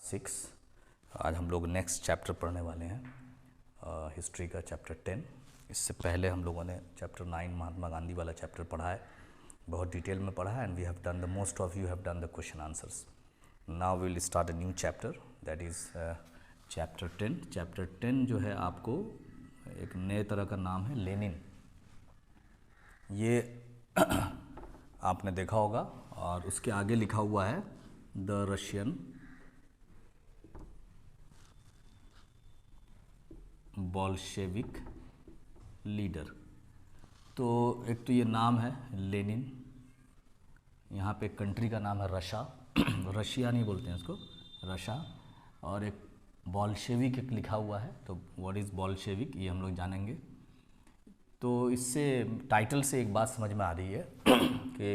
6। आज हम लोग नेक्स्ट चैप्टर पढ़ने वाले हैं, हिस्ट्री का चैप्टर 10। इससे पहले हम लोगों ने चैप्टर 9 महात्मा गांधी वाला चैप्टर पढ़ा है, बहुत डिटेल में पढ़ा है, and we have done the most of you have done the question answers. Now we will start a new chapter, that is chapter 10। Chapter 10 जो है आपको एक नए तरह का नाम है लेनिन। ये आपने देखा होगा, और उसके आगे लिखा हुआ है द रशियन बोल्शेविक लीडर। तो एक तो ये नाम है लेनिन, यहाँ पे कंट्री का नाम है रशा रशिया नहीं बोलते हैं इसको, रशा। और एक बोल्शेविक एक लिखा हुआ है, तो व्हाट इज़ बोल्शेविक ये हम लोग जानेंगे। तो इससे टाइटल से एक बात समझ में आ रही है कि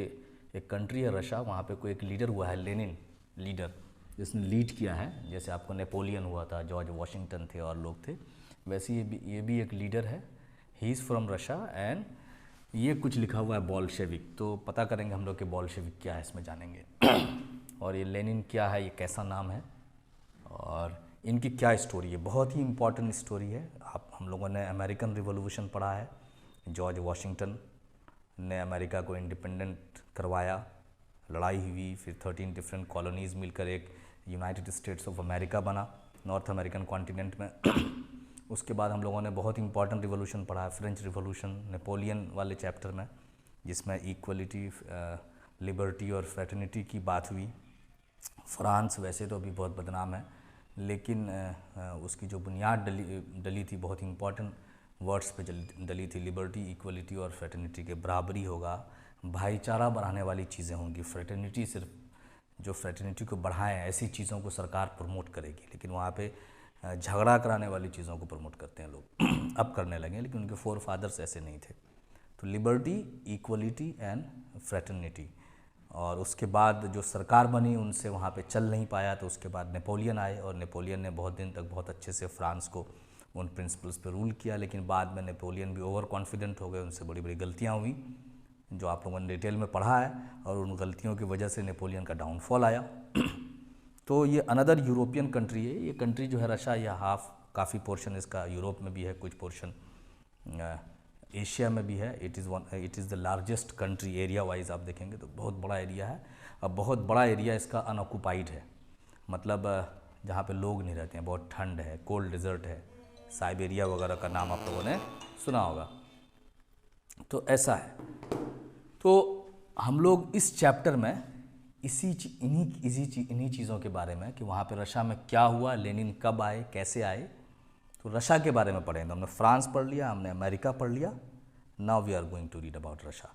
एक कंट्री है रशा, वहाँ पे कोई एक लीडर हुआ है लेनिन, लीडर जिसने लीड किया है। जैसे आपको नेपोलियन हुआ था, जॉर्ज वॉशिंगटन थे और लोग थे, वैसे ये भी एक लीडर है। ही इज़ फ्रॉम रशा एंड ये कुछ लिखा हुआ है बोल्शेविक। तो पता करेंगे हम लोग कि बोल्शेविक क्या है, इसमें जानेंगे और ये लेनिन क्या है, ये कैसा नाम है और इनकी क्या स्टोरी है। बहुत ही इम्पॉर्टेंट स्टोरी है। हम लोगों ने अमेरिकन रिवॉल्यूशन पढ़ा है, जॉर्ज वॉशिंगटन ने अमेरिका को इंडिपेंडेंट करवाया, लड़ाई हुई, फिर 13 डिफरेंट कॉलोनीज़ मिलकर एक यूनाइटेड स्टेट्स ऑफ अमेरिका बना नॉर्थ अमेरिकन कॉन्टिनेंट में। उसके बाद हम लोगों ने बहुत इंपॉर्टेंट रिवॉल्यूशन पढ़ा है, फ्रेंच रिवॉल्यूशन, नेपोलियन वाले चैप्टर में, जिसमें इक्वलिटी, लिबर्टी और फ्रेटर्निटी की बात हुई। फ्रांस वैसे तो अभी बहुत बदनाम है, लेकिन उसकी जो बुनियाद डली थी, बहुत इंपॉर्टेंट वर्ड्स पे डली थी, लिबर्टी, इक्वलिटी और फ्रेटर्निटी के। बराबरी होगा, भाईचारा बढ़ाने वाली चीज़ें होंगी। फ्रेटर्निटी सिर्फ जो फ्रेटर्निटी को बढ़ाएं ऐसी चीज़ों को सरकार प्रमोट करेगी, लेकिन वहाँ पे झगड़ा कराने वाली चीज़ों को प्रमोट करते हैं लोग अब करने लगे, लेकिन उनके फोर फादर्स ऐसे नहीं थे। तो लिबर्टी, इक्वलिटी एंड फ्रेटर्निटी। और उसके बाद जो सरकार बनी उनसे वहाँ पे चल नहीं पाया, तो उसके बाद नेपोलियन आए और नेपोलियन ने बहुत दिन तक बहुत अच्छे से फ्रांस को उन प्रिंसिपल्स पे रूल किया। लेकिन बाद में नेपोलियन भी ओवर कॉन्फिडेंट हो गए, उनसे बड़ी बड़ी गलतियाँ हुई जो आप लोगों ने डिटेल में पढ़ा है, और उन गलतियों की वजह से नेपोलियन का डाउनफॉल आया। तो ये अनदर यूरोपियन कंट्री है। ये कंट्री जो है रशा, या हाफ, काफ़ी पोर्शन इसका यूरोप में भी है, कुछ पोर्शन एशिया में भी है। It is the largest country area wise आप देखेंगे तो बहुत बड़ा एरिया है। अब बहुत बड़ा एरिया इसका अनऑक्युपाइड है, मतलब जहाँ पे लोग नहीं रहते हैं, बहुत ठंड है, कोल्ड डिज़र्ट है। साइबेरिया वगैरह का नाम आप लोगों ने सुना होगा। तो ऐसा है। तो हम लोग इस चैप्टर में इन्हीं चीज़ों के बारे में, कि वहाँ पे रशा में क्या हुआ, लेनिन कब आए, कैसे आए, तो रशा के बारे में पढ़ेंगे। हमने फ्रांस पढ़ लिया, हमने अमेरिका पढ़ लिया, now we are going to read about Russia.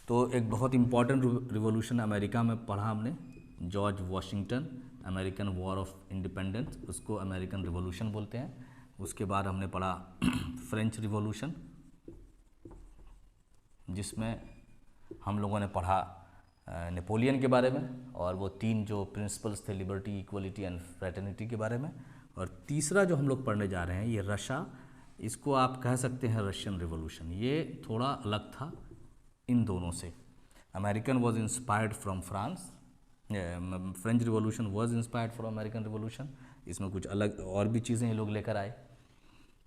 तो एक बहुत इंपॉर्टेंट रिवॉल्यूशन अमेरिका में पढ़ा हमने, George Washington, American war of independence, उसको अमेरिकन रिवॉल्यूशन बोलते हैं। उसके बाद हमने पढ़ा फ्रेंच रिवॉल्यूशन, जिसमें हम लोगों ने पढ़ा नेपोलियन के बारे में, और वो 3 जो प्रिंसिपल्स थे, लिबर्टी, इक्वलिटी एंड फ्रेटर्निटी के बारे में। और तीसरा जो हम लोग पढ़ने जा रहे हैं, ये रशा, इसको आप कह सकते हैं रशियन रिवॉल्यूशन। ये थोड़ा अलग था इन दोनों से। American was inspired from France, French revolution was inspired from American revolution. इसमें कुछ अलग और भी चीज़ें ये लोग लेकर आए।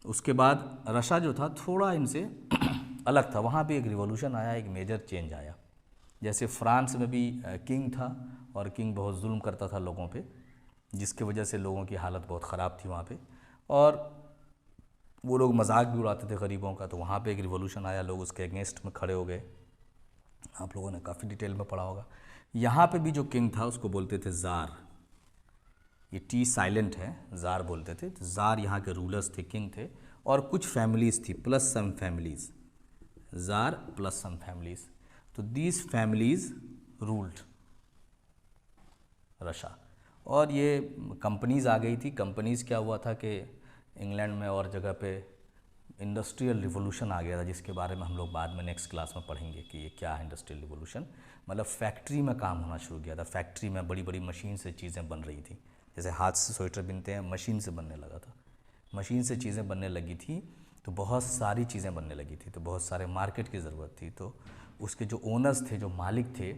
उसके बाद रशा जो था थोड़ा इनसे अलग था, वहाँ पे एक रिवॉल्यूशन आया, एक मेजर चेंज आया। जैसे फ्रांस में भी किंग था, और किंग बहुत जुल्म करता था लोगों पे, जिसकी वजह से लोगों की हालत बहुत ख़राब थी वहाँ पे, और वो लोग मजाक भी उड़ाते थे गरीबों का। तो वहाँ पे एक रिवॉल्यूशन आया, लोग उसके अगेंस्ट में खड़े हो गए। आप लोगों ने काफ़ी डिटेल में पढ़ा होगा। यहाँ पे भी जो किंग था उसको बोलते थे ज़ार, ये टी साइलेंट है, ज़ार बोलते थे। तो ज़ार यहाँ के रूलर्स थे, किंग थे, और कुछ फैमिलीज़ थी, प्लस सम फैमिलीज़, ज़ार प्लस सम फैमिलीज़। तो दीज फैमिलीज़ रूल्ड रशा। और ये कंपनीज़ आ गई थी। कंपनीज़ क्या हुआ था कि इंग्लैंड में और जगह पे इंडस्ट्रियल रिवॉल्यूशन आ गया था, जिसके बारे में हम लोग बाद में नेक्स्ट क्लास में पढ़ेंगे कि ये क्या है इंडस्ट्रियल रिवॉल्यूशन। मतलब फैक्ट्री में काम होना शुरू किया था, फैक्ट्री में बड़ी बड़ी मशीन से चीज़ें बन रही थी। जैसे हाथ से स्वेटर बुनते हैं, मशीन से बनने लगा था, मशीन से चीज़ें बनने लगी थी, तो बहुत सारी चीज़ें बनने लगी थी, तो बहुत सारे मार्केट की ज़रूरत थी। तो उसके जो ओनर्स थे, जो मालिक थे,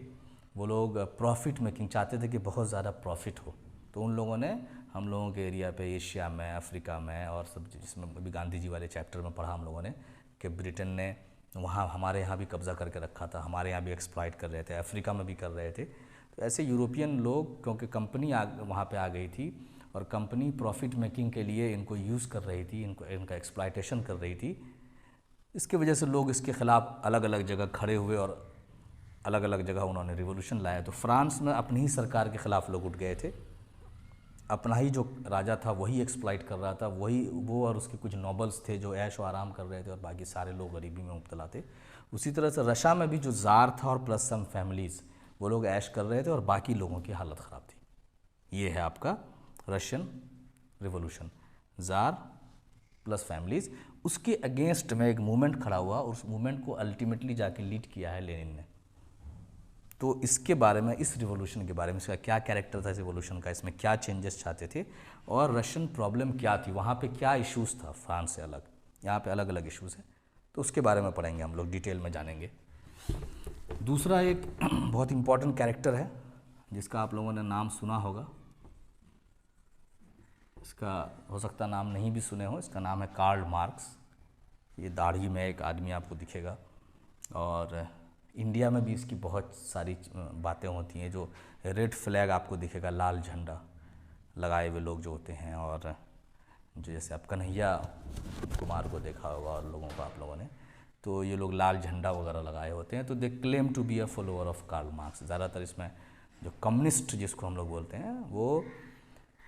वो लोग प्रॉफिट मेकिंग चाहते थे कि बहुत ज़्यादा प्रॉफिट हो। तो उन लोगों ने हम लोगों के एरिया पे, एशिया में, अफ्रीका में और सब, जिसमें अभी गांधी जी वाले चैप्टर में पढ़ा हम लोगों ने कि ब्रिटेन ने वहाँ हमारे यहाँ भी कब्ज़ा करके रखा था, हमारे यहाँ भी एक्सप्लॉइट कर रहे थे, अफ्रीका में भी कर रहे थे। तो ऐसे यूरोपियन लोग, क्योंकि कंपनी वहाँ पे आ गई थी और कंपनी प्रॉफिट मेकिंग के लिए इनको यूज़ कर रही थी, इनका एक्सप्लॉइटेशन कर रही थी, इसकी वजह से लोग इसके ख़िलाफ़ अलग अलग जगह खड़े हुए और अलग अलग जगह उन्होंने रिवॉल्यूशन लाया। तो फ्रांस में अपनी ही सरकार के ख़िलाफ़ लोग उठ गए थे, अपना ही जो राजा था वही एक्सप्लॉइट कर रहा था, वो और उसके कुछ नोबल्स थे जो ऐश व आराम कर रहे थे और बाकी सारे लोग गरीबी में मुब्तला थे। उसी तरह से रशिया में भी जो ज़ार था और प्लस सम फैमिलीज़, वो लोग ऐश कर रहे थे और बाकी लोगों की हालत ख़राब थी। ये है आपका रशियन रिवॉल्यूशन, ज़ार प्लस फैमिलीज़। उसके अगेंस्ट में एक मूवमेंट खड़ा हुआ और उस मूवमेंट को अल्टीमेटली जाके लीड किया है लेनिन ने। तो इसके बारे में, इस रिवॉल्यूशन के बारे में, इसका क्या कैरेक्टर था इस रिवॉल्यूशन का, इसमें क्या चेंजेस चाहते थे और रशियन प्रॉब्लम क्या थी, वहाँ पे क्या इश्यूज़ था फ्रांस से अलग, यहाँ पे अलग अलग इश्यूज़ हैं, तो उसके बारे में पढ़ेंगे हम लोग, डिटेल में जानेंगे। दूसरा एक बहुत इम्पॉर्टेंट कैरेक्टर है जिसका आप लोगों ने नाम सुना होगा, इसका हो सकता नाम नहीं भी सुने हो, इसका नाम है कार्ल मार्क्स। ये दाढ़ी में एक आदमी आपको दिखेगा और इंडिया में भी इसकी बहुत सारी बातें होती हैं। जो रेड फ्लैग आपको दिखेगा, लाल झंडा लगाए हुए लोग जो होते हैं, और जो जैसे आप कन्हैया कुमार को देखा होगा और लोगों को, आप लोगों ने, तो ये लोग लाल झंडा वगैरह लगाए होते हैं। तो they claim to be a follower of Karl Marx. ज़्यादातर इसमें जो कम्युनिस्ट जिसको हम लोग बोलते हैं, वो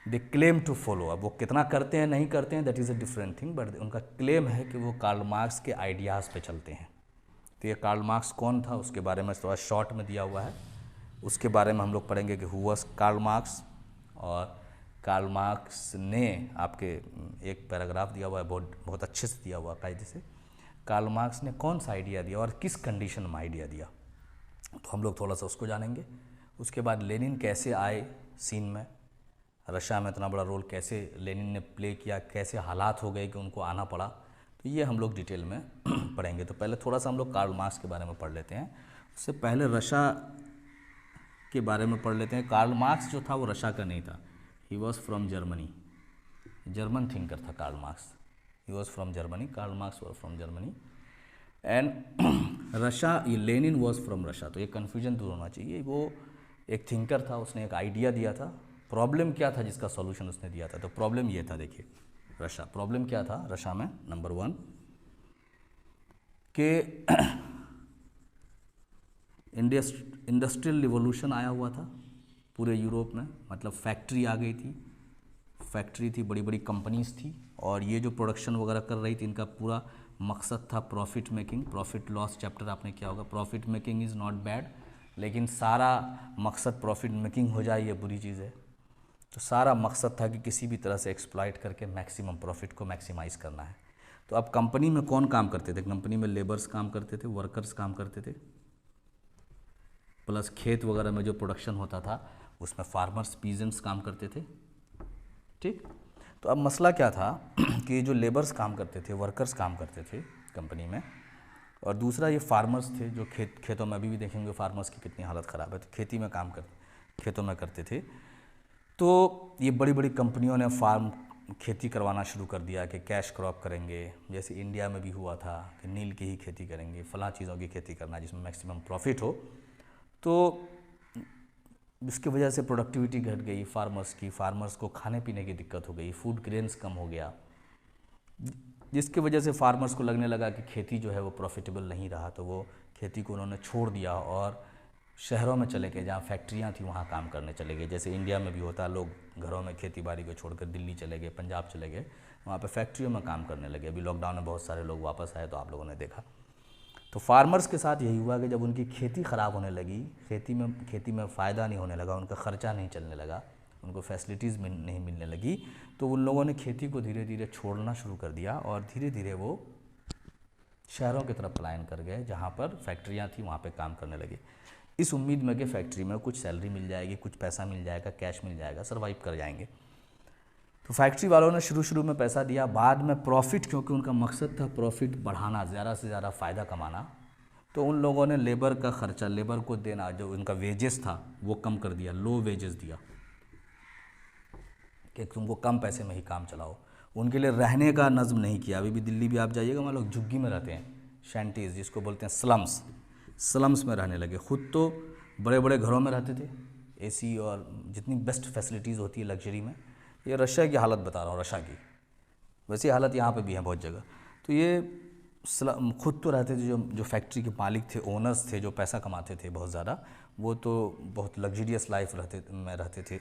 दे क्लेम टू फॉलो। अब वो कितना करते हैं नहीं करते हैं that is a different thing, but उनका क्लेम है कि वो कार्ल मार्क्स के आइडियाज़ पे चलते हैं। तो ये कार्ल मार्क्स कौन था उसके बारे में थोड़ा शॉर्ट में दिया हुआ है, उसके बारे में हम लोग पढ़ेंगे कि हु वाज कार्ल मार्क्स। और कार्ल मार्क्स ने, आपके एक पैराग्राफ दिया हुआ है, बहुत अच्छे से दिया हुआ है कायदे से, कार्ल मार्क्स ने कौन सा आइडिया दिया और किस कंडीशन में आइडिया दिया, तो हम लोग थोड़ा सा उसको जानेंगे। उसके बाद लेनिन कैसे आए सीन में, रशिया में इतना बड़ा रोल कैसे लेनिन ने प्ले किया, कैसे हालात हो गए कि उनको आना पड़ा, तो ये हम लोग डिटेल में पढ़ेंगे। तो पहले थोड़ा सा हम लोग कार्ल मार्क्स के बारे में पढ़ लेते हैं, उससे पहले रशिया के बारे में पढ़ लेते हैं। कार्ल मार्क्स जो था वो रशिया का नहीं था, he was from Germany, German thinker था Karl Marx, he was from Germany, Karl Marx was from Germany and Russia, ये लेनिन वॉज फ्रॉम रशिया। तो ये कन्फ्यूजन दूर होना चाहिए। वो एक थिंकर था, उसने एक आइडिया दिया था, प्रॉब्लम क्या था जिसका सॉल्यूशन उसने दिया था, तो प्रॉब्लम ये था, देखिए रशिया, प्रॉब्लम क्या था रशिया में, नंबर 1 कि इंडस्ट्रियल रिवॉल्यूशन आया हुआ था पूरे यूरोप में, मतलब फैक्ट्री आ गई थी, फैक्ट्री थी, बड़ी बड़ी कंपनीज थी, और ये जो प्रोडक्शन वगैरह कर रही थी, इनका पूरा मकसद था profit making. Profit loss chapter आपने किया होगा, profit making is not bad, लेकिन सारा मकसद प्रॉफिट मेकिंग हो जाए ये बुरी चीज़ है। तो सारा मकसद था कि किसी भी तरह से एक्सप्लॉइट करके मैक्सिमम प्रॉफिट को मैक्सिमाइज़ करना है। तो अब कंपनी में कौन काम करते थे, कंपनी में लेबर्स काम करते थे, वर्कर्स काम करते थे, प्लस खेत वगैरह में जो प्रोडक्शन होता था उसमें फार्मर्स, पीजेंट्स काम करते थे, ठीक। तो अब मसला क्या था कि जो लेबर्स काम करते थे, वर्कर्स काम करते थे कंपनी में, और दूसरा ये फार्मर्स थे जो खेतों में, अभी भी देखेंगे फार्मर्स की कितनी हालत ख़राब है, तो खेती में काम खेतों में करते थे। तो ये बड़ी बड़ी कंपनियों ने खेती करवाना शुरू कर दिया कि कैश क्रॉप करेंगे, जैसे इंडिया में भी हुआ था कि नील की ही खेती करेंगे, फलां चीज़ों की खेती करना जिसमें मैक्सिमम प्रॉफिट हो। तो इसकी वजह से प्रोडक्टिविटी घट गई फार्मर्स की, फार्मर्स को खाने पीने की दिक्कत हो गई, फूड ग्रेन्स कम हो गया, जिसकी वजह से फार्मर्स को लगने लगा कि खेती जो है वो प्रॉफिटेबल नहीं रहा, तो वो खेती को उन्होंने छोड़ दिया और शहरों में चले गए, जहाँ फैक्ट्रियाँ थी वहाँ काम करने चले गए। जैसे इंडिया में भी होता है, लोग घरों में खेती बाड़ी को छोड़कर दिल्ली चले गए, पंजाब चले गए, वहाँ पे फैक्ट्रियों में काम करने लगे। अभी लॉकडाउन में बहुत सारे लोग वापस आए, तो आप लोगों ने देखा। तो फार्मर्स के साथ यही हुआ कि जब उनकी खेती ख़राब होने लगी, खेती में फ़ायदा नहीं होने लगा, उनका ख़र्चा नहीं चलने लगा, उनको फैसिलिटीज़ नहीं मिलने लगी, तो उन लोगों ने खेती को धीरे धीरे छोड़ना शुरू कर दिया और धीरे धीरे वो शहरों की तरफ पलायन कर गए, जहाँ पर फैक्ट्रियाँ थी वहाँ पे काम करने लगे, इस उम्मीद में कि फैक्ट्री में कुछ सैलरी मिल जाएगी, कुछ पैसा मिल जाएगा, कैश मिल जाएगा, सर्वाइव कर जाएंगे। तो फैक्ट्री वालों ने शुरू में पैसा दिया, बाद में प्रॉफिट, क्योंकि उनका मकसद था प्रॉफिट बढ़ाना, ज़्यादा से ज़्यादा फ़ायदा कमाना, तो उन लोगों ने लेबर का खर्चा, लेबर को देना, जो उनका वेजेस था वो कम कर दिया, लो वेजेस दिया, कि तुमको कम पैसे में ही काम चलाओ। उनके लिए रहने का नज़्म नहीं किया। अभी भी दिल्ली भी आप जाइएगा, वहाँ लोग झुग्गी में रहते हैं, शैंटीज़ जिसको बोलते हैं, स्लम्स में रहने लगे। ख़ुद तो बड़े बड़े घरों में रहते थे, एसी और जितनी बेस्ट फैसिलिटीज़ होती है लग्जरी में। ये रशिया की हालत बता रहा हूँ, रशिया की। वैसी हालत यहाँ पे भी है बहुत जगह। तो ये खुद तो रहते थे, जो फैक्ट्री के मालिक थे, ओनर्स थे, जो पैसा कमाते थे बहुत ज़्यादा, वो तो बहुत लग्जरियस लाइफ रहते थे।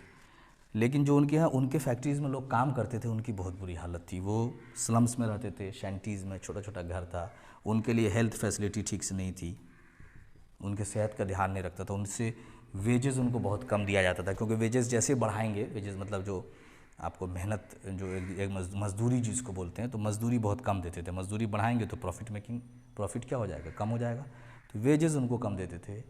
लेकिन जो उनके यहाँ उनके फैक्ट्रीज़ में लोग काम करते थे, उनकी बहुत बुरी हालत थी। वो स्लम्स में रहते थे, शैंटीज़ में, छोटा छोटा घर था। उनके लिए हेल्थ फैसिलिटी ठीक से नहीं थी, उनके सेहत का ध्यान नहीं रखता था। उनसे वेजेस उनको बहुत कम दिया जाता था, क्योंकि वेजेस जैसे बढ़ाएंगे, वेजेस मतलब जो आपको मेहनत, जो एक मजदूरी जिसको बोलते हैं, तो मजदूरी बहुत कम देते थे। मजदूरी बढ़ाएंगे तो प्रॉफिट क्या हो जाएगा, कम हो जाएगा। तो वेजेस उनको कम देते थे,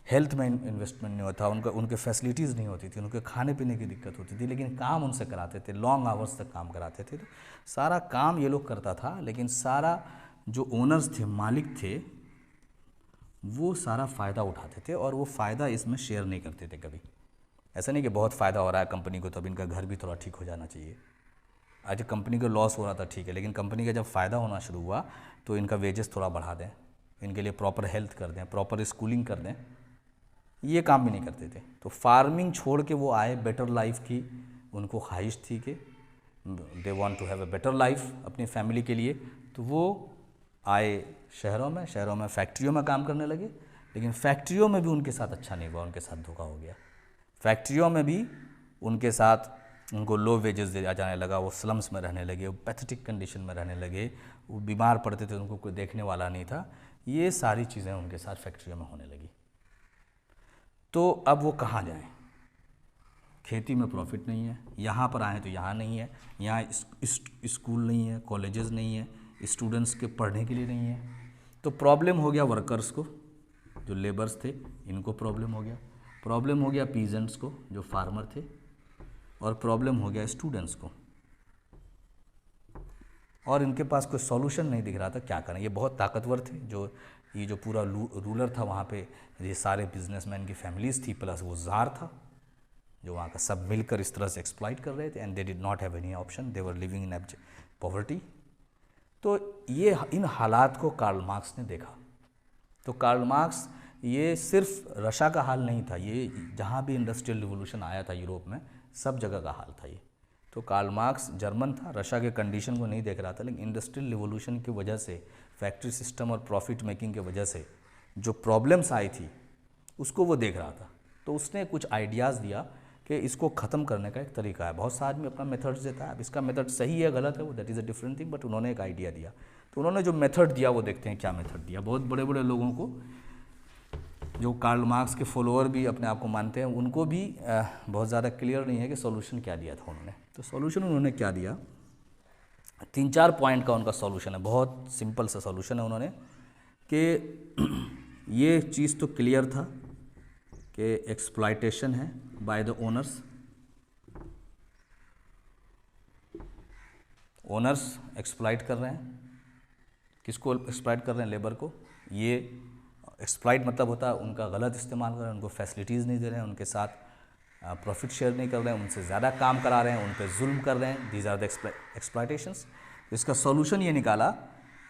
हेल्थ में इन्वेस्टमेंट नहीं होता, उनके फैसिलिटीज़ नहीं होती थी, उनके खाने पीने की दिक्कत होती थी। लेकिन काम उनसे कराते थे, लॉन्ग आवर्स तक काम कराते थे। तो सारा काम ये लोग करता था, लेकिन सारा जो ओनर्स थे, मालिक थे, वो सारा फ़ायदा उठाते थे, और वो फ़ायदा इसमें शेयर नहीं करते थे कभी। ऐसा नहीं कि बहुत फ़ायदा हो रहा है कंपनी को तो अब इनका घर भी थोड़ा ठीक हो जाना चाहिए। आज कंपनी को लॉस हो रहा था, ठीक है, लेकिन कंपनी का जब फ़ायदा होना शुरू हुआ तो इनका वेजेस थोड़ा बढ़ा दें, इनके लिए प्रॉपर हेल्थ कर दें, प्रॉपर स्कूलिंग कर दें, ये काम भी नहीं करते थे। तो फार्मिंग छोड़ के वो आए, बेटर लाइफ की उनको ख्वाहिश थी कि they want to have a better life अपनी फैमिली के लिए। तो वो आए शहरों में फैक्ट्रियों में काम करने लगे। लेकिन फैक्ट्रियों में भी उनके साथ अच्छा नहीं हुआ, उनके साथ धोखा हो गया। फैक्ट्रियों में भी उनके साथ उनको लो वेजेस दिया जाने लगा, वो स्लम्स में रहने लगे, वो पैथेटिक कंडीशन में रहने लगे, वो बीमार पड़ते थे, उनको कोई देखने वाला नहीं था। ये सारी चीज़ें उनके साथ फैक्ट्रियों में होने लगी। तो अब वो कहाँ जाएं? खेती में प्रॉफिट नहीं है, यहाँ पर आए तो यहाँ नहीं है, यहाँ स्कूल नहीं है, कॉलेजेस नहीं है, स्टूडेंट्स के पढ़ने के लिए नहीं है। तो प्रॉब्लम हो गया वर्कर्स को, जो लेबर्स थे, इनको प्रॉब्लम हो गया पीजेंट्स को, जो फार्मर थे, और प्रॉब्लम हो गया स्टूडेंट्स को। और इनके पास कोई सॉल्यूशन नहीं दिख रहा था, क्या करें। ये बहुत ताकतवर थे, ये जो पूरा रूलर था वहाँ पे, ये सारे बिजनेसमैन की फैमिलीज़ थी, प्लस वो ज़ार था, जो वहाँ का सब मिलकर इस तरह से एक्सप्लॉइट कर रहे थे। And they did not have any option, they were living in poverty. तो ये इन हालात को कार्ल मार्क्स ने देखा। तो कार्ल मार्क्स, ये सिर्फ रशिया का हाल नहीं था, ये जहाँ भी इंडस्ट्रियल रिवोल्यूशन आया था यूरोप में, सब जगह का हाल था ये। तो कार्ल मार्क्स जर्मन था, रशिया के कंडीशन को नहीं देख रहा था, लेकिन इंडस्ट्रियल रिवोल्यूशन की वजह से, फैक्ट्री सिस्टम और प्रॉफिट मेकिंग की वजह से जो प्रॉब्लम्स आई थी उसको वो देख रहा था। तो उसने कुछ आइडियाज़ दिया कि इसको ख़त्म करने का एक तरीका है। बहुत सा आदमी अपना मेथड्स देता है, अब इसका मेथड सही है गलत है वो that is a different thing, but उन्होंने एक आइडिया दिया। तो उन्होंने जो मेथड दिया वो देखते हैं क्या मेथड दिया। बहुत बड़े बड़े लोगों को, जो कार्ल मार्क्स के फॉलोअर भी अपने आप को मानते हैं, उनको भी बहुत ज़्यादा क्लियर नहीं है कि सॉल्यूशन क्या दिया था उन्होंने। तो सॉल्यूशन उन्होंने क्या दिया, 3-4 पॉइंट का उनका सॉल्यूशन है, बहुत सिंपल सा सॉल्यूशन है उन्होंने, कि ये चीज़ तो क्लियर था कि एक्सप्लॉयटेशन है बाय द ओनर्स एक्सप्लॉइट कर रहे हैं। किसको एक्सप्लॉइट कर रहे हैं? लेबर को। ये एक्सप्लॉइट मतलब होता है उनका गलत इस्तेमाल कर रहे हैं, उनको फैसिलिटीज़ नहीं दे रहे हैं, उनके साथ प्रॉफिट शेयर नहीं कर रहे हैं, उनसे ज़्यादा काम करा रहे हैं, उन पर जुल्म कर रहे हैं। These are the exploitations. तो इसका सॉल्यूशन ये निकाला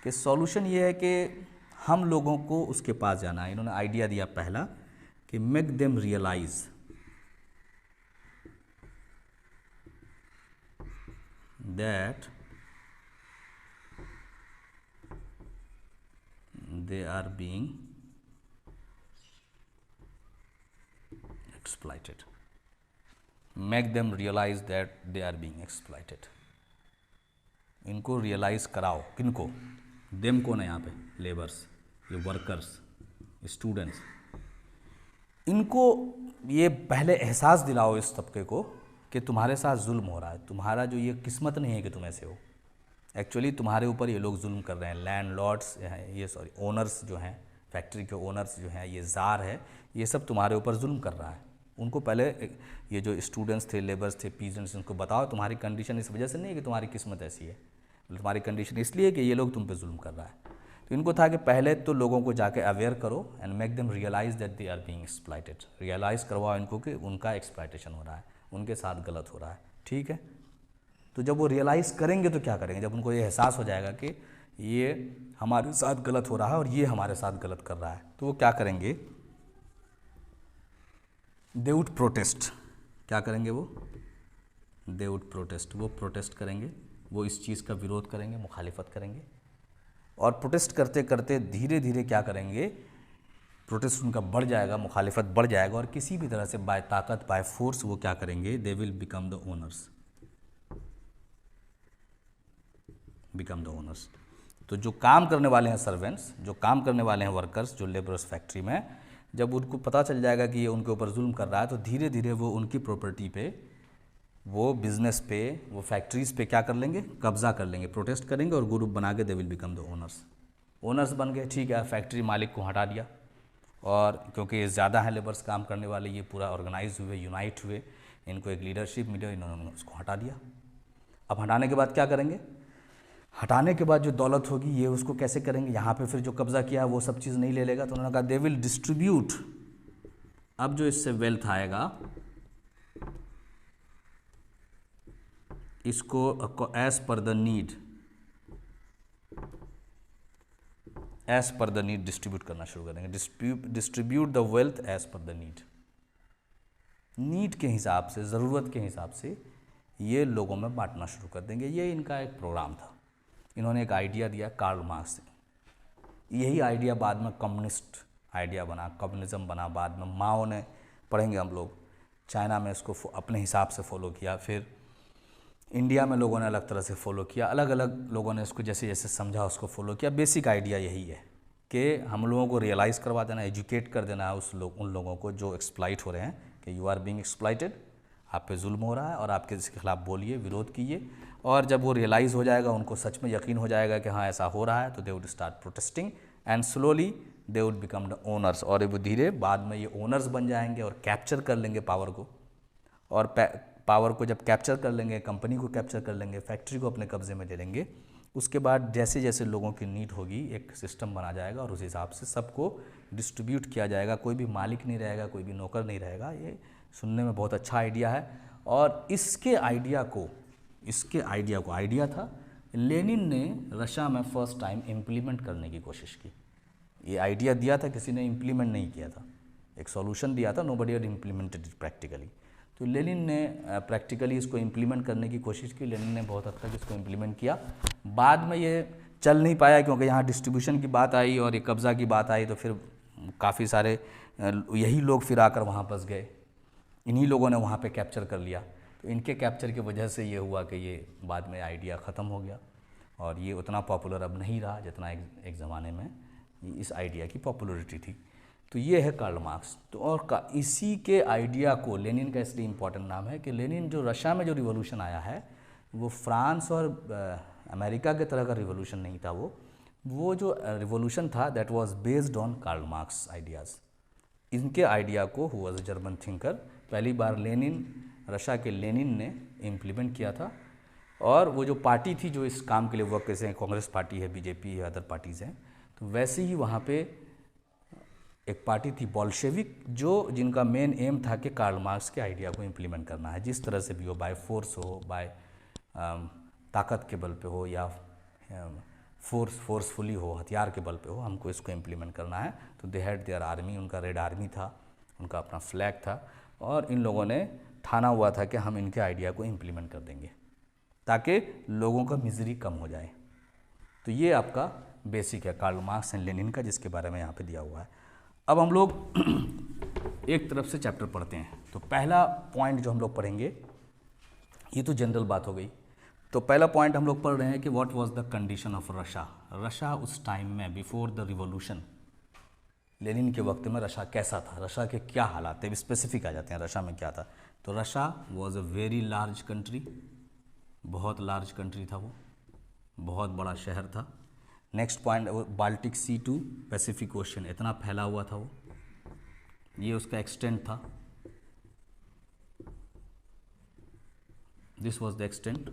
कि सॉल्यूशन ये है कि हम लोगों को उसके पास जाना है। इन्होंने आइडिया दिया पहला कि make them realise that they are being exploited. Make them realize that they are being exploited. इनको रियलाइज कराओ। किनको? देम कौन है यहाँ पे? लेबर्स, ये वर्कर्स, स्टूडेंट्स। इनको ये पहले एहसास दिलाओ इस तबके को कि तुम्हारे साथ जुल्म हो रहा है, तुम्हारा जो ये किस्मत नहीं है कि तुम ऐसे हो, एक्चुअली तुम्हारे ऊपर ये लोग जुल्म कर रहे हैं। लैंडलॉर्ड्स हैं, ओनर्स जो हैं, फैक्ट्री के ओनर्स जो हैं, ये ज़ार है, ये सब तुम्हारे ऊपर जुल्म कर रहा है। उनको पहले ये जो स्टूडेंट्स थे, लेबर्स थे, पीजेंट्स, उनको बताओ तुम्हारी कंडीशन इस वजह से नहीं है कि तुम्हारी किस्मत ऐसी है, तुम्हारी कंडीशन इसलिए कि ये लोग तुम पे जुल्म कर रहा है। तो इनको था कि पहले तो लोगों को जाके अवेयर करो and make them realise that they are being exploited. Realise करवाओ इनको कि उनका एक्सप्लॉइटेशन हो रहा है, उनके साथ गलत हो रहा है, ठीक है। तो जब वो रियलाइज़ करेंगे तो क्या करेंगे, जब उनको ये एहसास हो जाएगा कि ये हमारे साथ गलत हो रहा है और ये हमारे साथ गलत कर रहा है, तो वो क्या करेंगे, दे वुड प्रोटेस्ट। क्या करेंगे वो, दे वुड प्रोटेस्ट, वो प्रोटेस्ट करेंगे, वो इस चीज़ का विरोध करेंगे, मुखालिफत करेंगे। और प्रोटेस्ट करते करते धीरे धीरे क्या करेंगे, प्रोटेस्ट उनका बढ़ जाएगा, मुखालिफत बढ़ जाएगा, और किसी भी तरह से बाय ताकत, बाय फोर्स वो क्या करेंगे, they will become the owners, become the owners. तो जो काम करने वाले हैं सर्वेंट्स, जो काम करने वाले हैं वर्कर्स, जो लेबरर्स फैक्ट्री में, जब उनको पता चल जाएगा कि ये उनके ऊपर जुल्म कर रहा है, तो धीरे धीरे वो उनकी प्रॉपर्टी पे, वो बिजनेस पे, वो फैक्ट्रीज़ पे क्या कर लेंगे, कब्जा कर लेंगे, प्रोटेस्ट करेंगे और ग्रुप बना के they will become the owners. Owners बन गए, ठीक है, फैक्ट्री मालिक को हटा दिया, और क्योंकि ये ज़्यादा हैं लेबर्स काम करने वाले, ये पूरा ऑर्गेनाइज हुए, यूनाइट हुए, इनको एक लीडरशिप मिली, इन्होंने उसको हटा दिया। अब हटाने के बाद क्या करेंगे, हटाने के बाद जो दौलत होगी ये उसको कैसे करेंगे, यहाँ पे फिर जो कब्ज़ा किया है वो सब चीज़ नहीं ले लेगा, तो उन्होंने कहा दे विल डिस्ट्रीब्यूट। अब जो इससे वेल्थ आएगा इसको as per the need, as per the need distribute करना शुरू करेंगे। Distribute the wealth as per the need, need के हिसाब से, ज़रूरत के हिसाब से ये लोगों में बांटना शुरू कर देंगे। ये इनका एक प्रोग्राम था। इन्होंने एक आइडिया दिया कार्ल मार्क्स ने, यही आइडिया बाद में कम्युनिस्ट आइडिया बना, कम्युनिज्म बना, बाद में माओ ने, पढ़ेंगे हम लोग, चाइना में इसको अपने हिसाब से फॉलो किया, फिर इंडिया में लोगों ने अलग तरह से फॉलो किया, अलग अलग लोगों ने इसको जैसे जैसे समझा उसको फॉलो किया। बेसिक आइडिया यही है कि हम लोगों को रियलाइज़ करवा देना, एजुकेट कर देना है उन लोगों को जो एक्सप्लॉइट हो रहे हैं कि यू आर बीइंग एक्सप्लॉइटेड, आप पे जुल्म हो रहा है और आपके इसके खिलाफ बोलिए, विरोध कीजिए। और जब वो रियलाइज़ हो जाएगा, उनको सच में यकीन हो जाएगा कि हाँ ऐसा हो रहा है, तो they would start protesting and slowly they would become the owners. और वो धीरे बाद में ये ओनर्स बन जाएंगे और कैप्चर कर लेंगे पावर को, और पावर को जब कैप्चर कर लेंगे, कंपनी को कैप्चर कर लेंगे, फैक्ट्री को अपने कब्जे में ले लेंगे, उसके बाद जैसे जैसे लोगों की नीड होगी एक सिस्टम बना जाएगा और उस हिसाब से सबको डिस्ट्रीब्यूट किया जाएगा। कोई भी मालिक नहीं रहेगा, कोई भी नौकर नहीं रहेगा। ये सुनने में बहुत अच्छा आइडिया है। और इसके आइडिया को आइडिया था, लेनिन ने रशिया में फर्स्ट टाइम इम्प्लीमेंट करने की कोशिश की। ये आइडिया दिया था, किसी ने इम्प्लीमेंट नहीं किया था। एक सॉल्यूशन दिया था, nobody had implemented it practically. तो लेनिन ने प्रैक्टिकली इसको इम्प्लीमेंट करने की कोशिश की। लेनिन ने बहुत हद तक इसको इम्प्लीमेंट किया। बाद में ये चल नहीं पाया क्योंकि यहाँ डिस्ट्रीब्यूशन की बात आई और ये कब्ज़ा की बात आई, तो फिर काफ़ी सारे यही लोग फिर आकर वहाँ फंस गए। इन्हीं लोगों ने वहाँ पे कैप्चर कर लिया। तो इनके कैप्चर की वजह से ये हुआ कि ये बाद में आइडिया ख़त्म हो गया और ये उतना पॉपुलर अब नहीं रहा जितना एक ज़माने में इस आइडिया की पॉपुलरिटी थी। तो ये है कार्ल मार्क्स। तो और इसी के आइडिया को, लेनिन का इसलिए इम्पोर्टेंट नाम है कि लेनिन जो रशिया में जो रिवॉल्यूशन आया है वो फ्रांस और अमेरिका के तरह का रिवॉल्यूशन नहीं था। वो जो रिवॉल्यूशन था that was based on Karl Marx ideas. इनके आइडिया को who was a German thinker, पहली बार लेनिन, रशिया के लेनिन ने इम्प्लीमेंट किया था। और वो जो पार्टी थी जो इस काम के लिए वर्क कैसे हैं, कांग्रेस पार्टी है, बीजेपी है, अदर पार्टीज़ हैं, तो वैसे ही वहाँ पे एक पार्टी थी बॉल्शेविक, जो जिनका मेन एम था कि कार्ल मार्क्स के आइडिया को इम्प्लीमेंट करना है, जिस तरह से भी हो, बाय फोर्स हो, बाय ताकत के बल पे हो, या फोर्सफुली हो, हथियार के बल पे हो, हमको इसको इम्प्लीमेंट करना है। तो दे हैड देयर आर्मी, उनका रेड आर्मी था, उनका अपना फ्लैग था, और इन लोगों ने ठाना हुआ था कि हम इनके आइडिया को इम्प्लीमेंट कर देंगे ताकि लोगों का मिजरी कम हो जाए। तो ये आपका बेसिक है कार्ल मार्क्स एंड लेनिन का, जिसके बारे में यहाँ पे दिया हुआ है। अब हम लोग एक तरफ से चैप्टर पढ़ते हैं। तो पहला पॉइंट जो हम लोग पढ़ेंगे, ये तो जनरल बात हो गई। तो पहला पॉइंट हम लोग पढ़ रहे हैं कि what was the condition of Russia. Russia उस टाइम में, बिफोर द रिवॉल्यूशन, लेनिन के वक्त में रशिया कैसा था, रशिया के क्या हालात थे, स्पेसिफिक आ जाते हैं रशिया में क्या था। तो Russia was a very large country, बहुत लार्ज कंट्री था वो, बहुत बड़ा शहर था। Next point, Baltic Sea to Pacific Ocean, इतना फैला हुआ था वो, ये उसका एक्सटेंट था। This was the extent.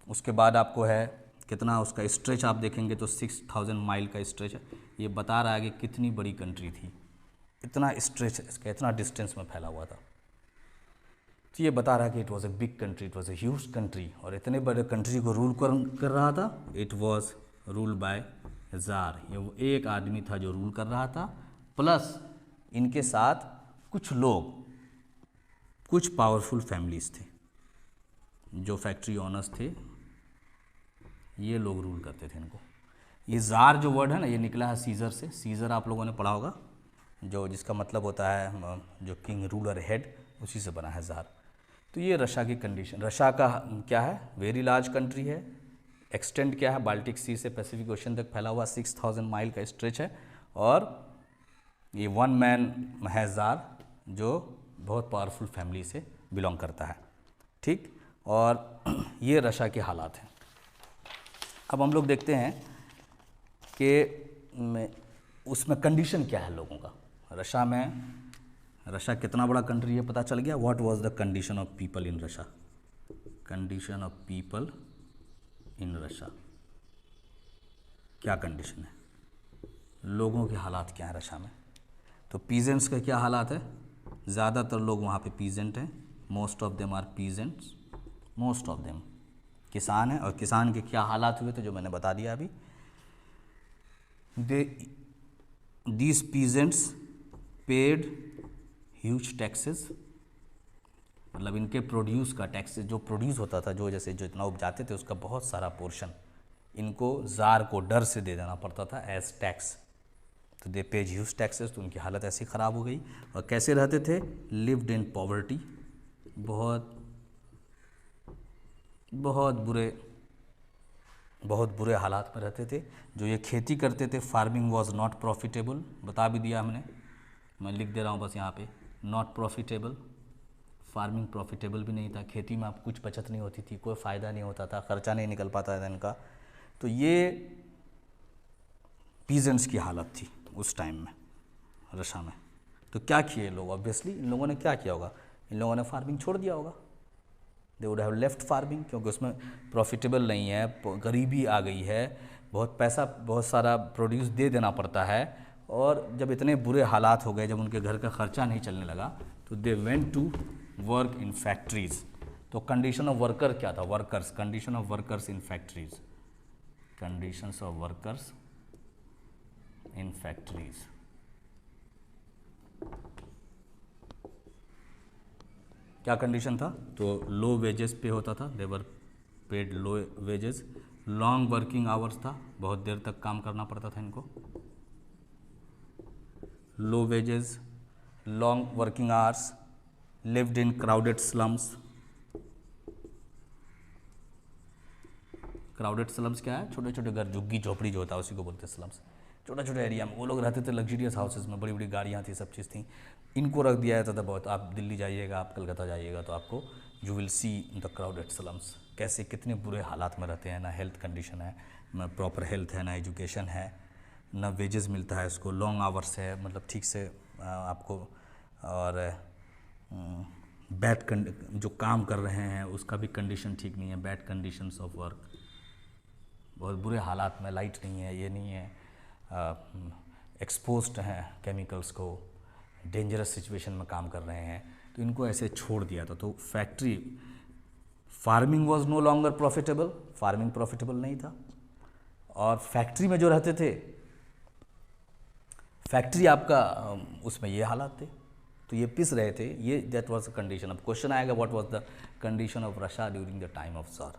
उसके बाद आपको है कितना उसका स्ट्रेच, आप देखेंगे तो 6000 माइल का स्ट्रेच है। ये बता रहा है कि कितनी बड़ी कंट्री थी, इतना स्ट्रेच इसका, इतना डिस्टेंस में फैला हुआ था। तो ये बता रहा है कि it was a big country, it was a huge country, और इतने बड़े कंट्री को रूल कर रहा था। It was rule by jar, ये वो एक आदमी था जो रूल कर रहा था, प्लस इनके साथ कुछ लोग, कुछ पावरफुल फैमिलीज थे, जो फैक्ट्री ओनर्स थे, ये लोग रूल करते थे इनको। ये जार जो वर्ड है ना, ये निकला है सीजर से। सीजर आप लोगों ने पढ़ा होगा, जो जिसका मतलब होता है जो किंग, रूलर, हेड, उसी से बना है जार। तो ये रशिया की कंडीशन। रशिया का क्या है, वेरी लार्ज कंट्री है। एक्सटेंड क्या है, बाल्टिक सी से पैसिफिक ओशन तक फैला हुआ 6000 माइल का स्ट्रेच है। और ये वन मैन है जार, जो बहुत पावरफुल फैमिली से बिलोंग करता है, ठीक। और ये रशिया के हालात हैं। अब हम लोग देखते हैं कि उसमें कंडीशन क्या है लोगों का। रशिया में, रशिया कितना बड़ा कंट्री है पता चल गया। What was the condition of people in Russia, condition of people in Russia, क्या कंडीशन है, लोगों के हालात क्या है रशिया में। तो पीजेंट्स का क्या हालात है, ज़्यादातर लोग वहाँ पे पीजेंट हैं, most of them are peasants, most of them किसान हैं। और किसान के क्या हालात हुए थे जो मैंने बता दिया अभी। These peasants paid huge taxes, मतलब इनके प्रोड्यूस का टैक्सेस, जो प्रोड्यूस होता था, जो जैसे जितना उपजाते थे उसका बहुत सारा पोर्शन इनको ज़ार को डर से दे देना पड़ता था एज टैक्स। तो दे पेज ह्यूज टैक्सेस, तो उनकी हालत ऐसी ख़राब हो गई। और कैसे रहते थे, लिव्ड इन पॉवर्टी, बहुत बुरे हालात में रहते थे। जो ये खेती करते थे, फार्मिंग वॉज नॉट प्रॉफिटेबल, बता भी दिया हमने, मैं लिख दे रहा हूँ बस यहाँ पे, नॉट प्रॉफिटेबल, फार्मिंग प्रॉफिटेबल भी नहीं था। खेती में आप कुछ बचत नहीं होती थी, कोई फ़ायदा नहीं होता था, खर्चा नहीं निकल पाता था इनका। तो ये पीजेंट्स की हालत थी उस टाइम में रशिया में। तो क्या किए लोग, ऑब्वियसली इन लोगों ने क्या किया होगा, इन लोगों ने फार्मिंग छोड़ दिया होगा। They would have left farming, क्योंकि उसमें प्रॉफिटेबल नहीं है, गरीबी आ गई है, बहुत पैसा, बहुत सारा प्रोड्यूस दे देना पड़ता है। और जब इतने बुरे हालात हो गए, जब उनके घर का खर्चा नहीं चलने लगा, तो they went to work in factories. तो कंडीशन ऑफ वर्कर क्या था, workers, condition of workers in factories, conditions of workers in factories. क्या कंडीशन था, तो लो वेजेस पे होता था, they were paid low wages, long working hours था, बहुत देर तक काम करना पड़ता था इनको, low wages, long working hours, lived in crowded slums. Crowded slums क्या है, छोटे छोटे घर, झुग्गी झोपड़ी जो होता है उसी को बोलते हैं स्लम्स। छोटा छोटा एरिया में वो लोग रहते थे, लग्जरियस हाउसेस में, बड़ी बड़ी गाड़ियाँ थी, सब चीज़ थी। इनको रख दिया जाता था बहुत। आप दिल्ली जाइएगा, आप कलकत्ता जाइएगा, तो आपको you will see the crowded slums, कैसे कितने बुरे हालात में रहते हैं। ना हेल्थ कंडीशन है, ना प्रॉपर हेल्थ है, ना एजुकेशन है, ना वेजेस मिलता है उसको, लॉन्ग आवर्स है, मतलब ठीक से आपको, और जो काम कर रहे हैं उसका भी कंडीशन ठीक नहीं है, बैड कंडीशंस ऑफ वर्क, बहुत बुरे हालात में, लाइट नहीं है, ये नहीं है, एक्सपोज्ड हैं केमिकल्स को, डेंजरस सिचुएशन में काम कर रहे हैं, तो इनको ऐसे छोड़ दिया था। तो factory, farming was no longer profitable, farming profitable नहीं था। और फैक्ट्री में जो रहते थे, फैक्ट्री आपका, उसमें ये हालात थे, तो ये पिस रहे थे, ये दैट वाज द कंडीशन। अब क्वेश्चन आएगा, what was the condition of Russia during the time of tsar,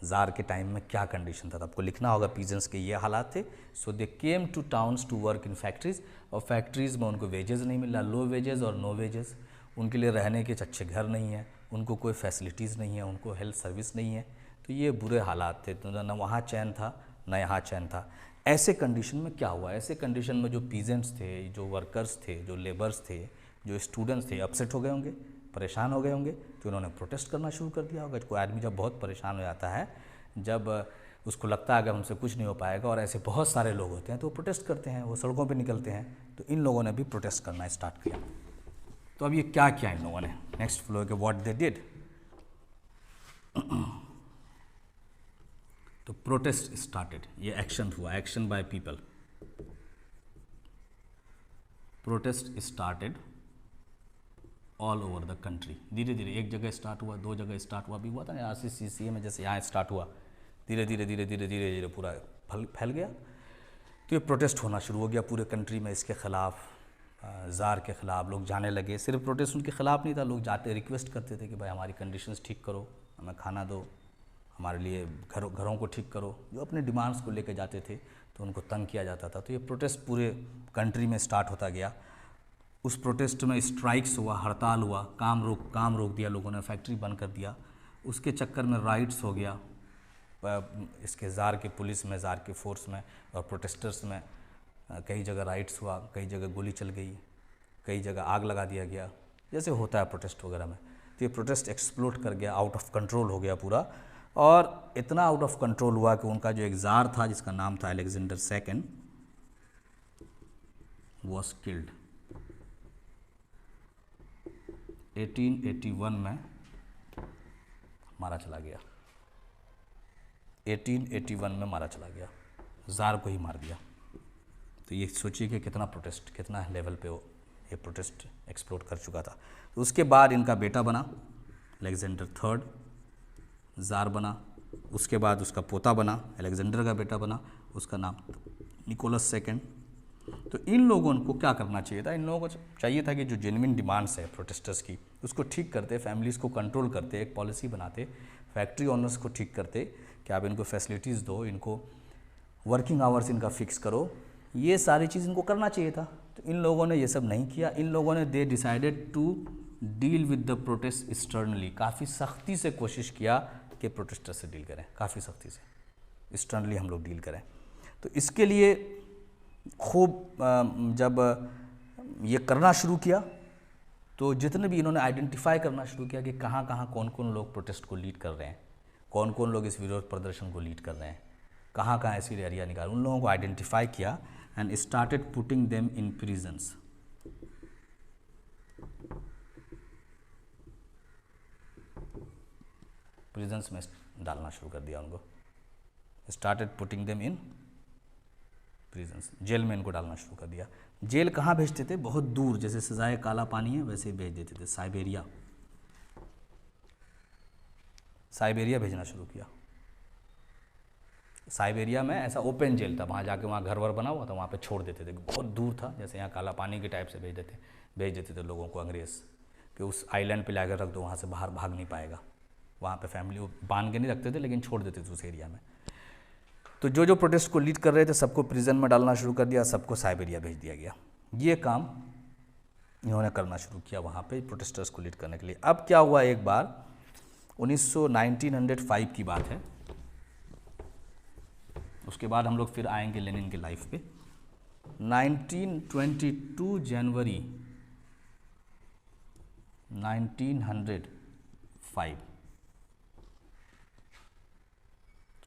tsar के टाइम में क्या कंडीशन था, तो आपको लिखना होगा पीजेंट्स के ये हालात थे। So they came to towns to work in factories, और फैक्ट्रीज़ में उनको वेजेस नहीं मिल रहा, लो वेजेस और नो वेजेस, उनके लिए रहने के अच्छे घर नहीं है, उनको कोई फैसिलिटीज़ नहीं है, उनको हेल्थ सर्विस नहीं है। तो ये बुरे हालात थे, तो ना वहाँ चैन था ना यहाँ चैन था। ऐसे कंडीशन में क्या हुआ, ऐसे कंडीशन में जो पीजेंट्स थे, जो वर्कर्स थे, जो लेबर्स थे, जो स्टूडेंट्स थे, अपसेट हो गए होंगे, परेशान हो गए होंगे, तो उन्होंने प्रोटेस्ट करना शुरू कर दिया होगा। कोई आदमी जब बहुत परेशान हो जाता है, जब उसको लगता है कि हमसे कुछ नहीं हो पाएगा, और ऐसे बहुत सारे लोग होते हैं, तो वो प्रोटेस्ट करते हैं, वो सड़कों पे निकलते हैं। तो इन लोगों ने भी प्रोटेस्ट करना स्टार्ट किया। तो अब ये क्या किया इन लोगों ने, नेक्स्ट फ्लो के व्हाट दे डिड। तो प्रोटेस्ट स्टार्टेड, ये एक्शन हुआ, action by people, protest started all over the country. धीरे धीरे एक जगह स्टार्ट हुआ, 2 जगह स्टार्ट हुआ, भी हुआ था ना RCCCA में, जैसे यहाँ स्टार्ट हुआ, धीरे धीरे धीरे धीरे धीरे धीरे पूरा फैल गया। तो ये प्रोटेस्ट होना शुरू हो गया पूरे कंट्री में इसके ख़िलाफ़, ज़ार के ख़िलाफ़ लोग जाने लगे। सिर्फ प्रोटेस्ट उनके ख़िलाफ़ नहीं था, लोग जाते रिक्वेस्ट करते थे कि भाई हमारी कंडीशंस ठीक करो, हमें खाना दो, हमारे लिए घरों को ठीक करो। जो अपने डिमांड्स को लेकर जाते थे तो उनको तंग किया जाता था। तो ये प्रोटेस्ट पूरे कंट्री में स्टार्ट होता गया। उस प्रोटेस्ट में स्ट्राइक्स हुआ, हड़ताल हुआ, काम रोक दिया लोगों ने, फैक्ट्री बंद कर दिया। उसके चक्कर में राइट्स हो गया इसके ज़ार के पुलिस में, ज़ार के फोर्स में और प्रोटेस्टर्स में। कई जगह राइट्स हुआ, कई जगह गोली चल गई, कई जगह आग लगा दिया गया, जैसे होता है प्रोटेस्ट वगैरह में। तो ये प्रोटेस्ट एक्सप्लोड कर गया, आउट ऑफ कंट्रोल हो गया पूरा। और इतना आउट ऑफ कंट्रोल हुआ कि उनका जो एक ज़ार था जिसका नाम था अलेक्जेंडर सेकंड वॉज किल्ड। 1881 में मारा चला गया, 1881 में मारा चला गया, ज़ार को ही मार दिया। तो ये सोचिए कि कितना प्रोटेस्ट, कितना लेवल पे ये प्रोटेस्ट एक्सप्लोड कर चुका था। तो उसके बाद इनका बेटा बना अलेक्जेंडर थर्ड, ज़ार बना। उसके बाद उसका पोता बना, अलेक्जेंडर का बेटा बना, उसका नाम निकोलस सेकंड। तो इन लोगों को क्या करना चाहिए था? इन लोगों को चाहिए था कि जो जेन्युइन डिमांड्स है प्रोटेस्टर्स की उसको ठीक करते, फैमिलीज़ को कंट्रोल करते, एक पॉलिसी बनाते, फैक्ट्री ओनर्स को ठीक करते कि आप इनको फैसिलिटीज़ दो, इनको वर्किंग आवर्स इनका फिक्स करो, ये सारी चीज़ इनको करना चाहिए था। तो इन लोगों ने ये सब नहीं किया। इन लोगों ने they decided to deal with the protest sternly, काफ़ी सख्ती से कोशिश किया कि प्रोटेस्टर से डील करें, काफ़ी सख्ती से स्टर्नली हम लोग डील करें। तो इसके लिए खूब जब ये करना शुरू किया तो जितने भी इन्होंने आइडेंटिफाई करना शुरू किया कि कहाँ कहाँ कौन कौन लोग प्रोटेस्ट को लीड कर रहे हैं, कौन कौन लोग इस विरोध प्रदर्शन को लीड कर रहे हैं, कहाँ कहाँ ऐसी एरिया निकाल, उन लोगों को आइडेंटिफाई किया and started putting them in prisons. Prisons में डालना शुरू कर दिया उनको, started putting them in prisons, jail में इनको डालना शुरू कर दिया। जेल कहाँ भेजते थे? बहुत दूर, जैसे सजाए काला पानी है वैसे ही भेज देते थे, साइबेरिया, साइबेरिया भेजना शुरू किया। साइबेरिया में ऐसा ओपन जेल था, वहाँ जाके वहाँ घर वर बना हुआ था, वहाँ पे छोड़ देते थे, बहुत दूर था, जैसे यहाँ काला पानी के टाइप से भेज देते थे लोगों को अंग्रेज़ कि उस आइलैंड पे लाकर रख दो, वहाँ से बाहर भाग नहीं पाएगा। वहाँ पे फैमिली वो बांध के नहीं रखते थे लेकिन छोड़ देते थे उस एरिया में। तो जो जो प्रोटेस्ट को लीड कर रहे थे सबको प्रिजन में डालना शुरू कर दिया, सबको साइबेरिया भेज दिया गया। ये काम इन्होंने करना शुरू किया वहाँ पे प्रोटेस्टर्स को लीड करने के लिए। अब क्या हुआ, एक बार 1905 की बात है, उसके बाद हम लोग फिर आएंगे लेनिन की लाइफ पे। 1922 जनवरी 1905,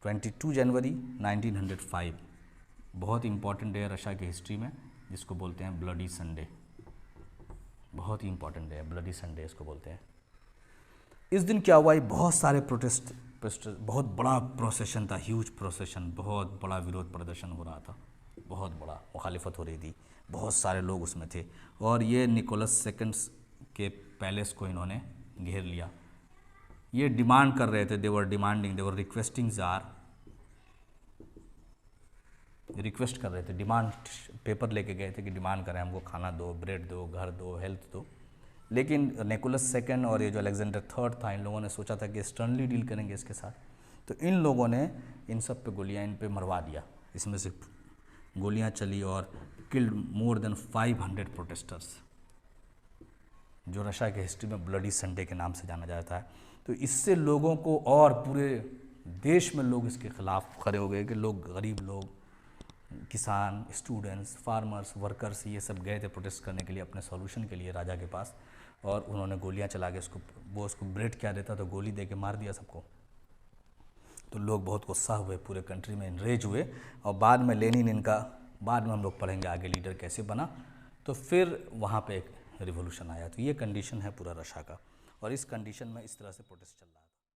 22 जनवरी 1905 बहुत इंपॉर्टेंट डे है रशिया की हिस्ट्री में, जिसको बोलते हैं ब्लडी संडे। बहुत ही इंपॉर्टेंट डे है, ब्लडी संडे इसको बोलते हैं। इस दिन क्या हुआ, बहुत सारे प्रोटेस्ट, बहुत बड़ा प्रोसेशन था, ह्यूज प्रोसेशन, बहुत बड़ा विरोध प्रदर्शन हो रहा था, बहुत बड़ा मुखालिफत हो रही थी, बहुत सारे लोग उसमें थे। और ये निकोलस सेकंड के पैलेस को इन्होंने घेर लिया। ये डिमांड कर रहे थे, देवर रिक्वेस्टिंग ज़ार, रिक्वेस्ट कर रहे थे, डिमांड पेपर लेके गए थे कि डिमांड करें हमको खाना दो, ब्रेड दो, घर दो, हेल्थ दो। लेकिन निकोलस सेकंड और ये जो अलेक्जेंडर थर्ड था, इन लोगों ने सोचा था कि स्टर्नली डील करेंगे इसके साथ। तो इन लोगों ने इन सब पे गोलियां इन पे मरवा दिया, इसमें से गोलियां चली और किल्ड मोर देन 500 प्रोटेस्टर्स, जो रशिया की हिस्ट्री में ब्लडी संडे के नाम से जाना जाता है। तो इससे लोगों को और पूरे देश में लोग इसके खिलाफ खड़े हो गए कि लोग, गरीब लोग, किसान, स्टूडेंट्स, फार्मर्स, वर्कर्स, ये सब गए थे प्रोटेस्ट करने के लिए अपने सॉल्यूशन के लिए राजा के पास। और उन्होंने गोलियां चला के उसको ब्रेड क्या देता तो गोली दे के मार दिया सबको। तो लोग बहुत गुस्सा हुए, पूरे कंट्री में इनरेज हुए। और बाद में लेनिन इनका, बाद में हम लोग पढ़ेंगे आगे लीडर कैसे बना। तो फिर वहाँ पे एक रिवॉल्यूशन आया। तो ये कंडीशन है पूरा रशिया का, और इस कंडीशन में इस तरह से प्रोटेस्ट चल रहा है।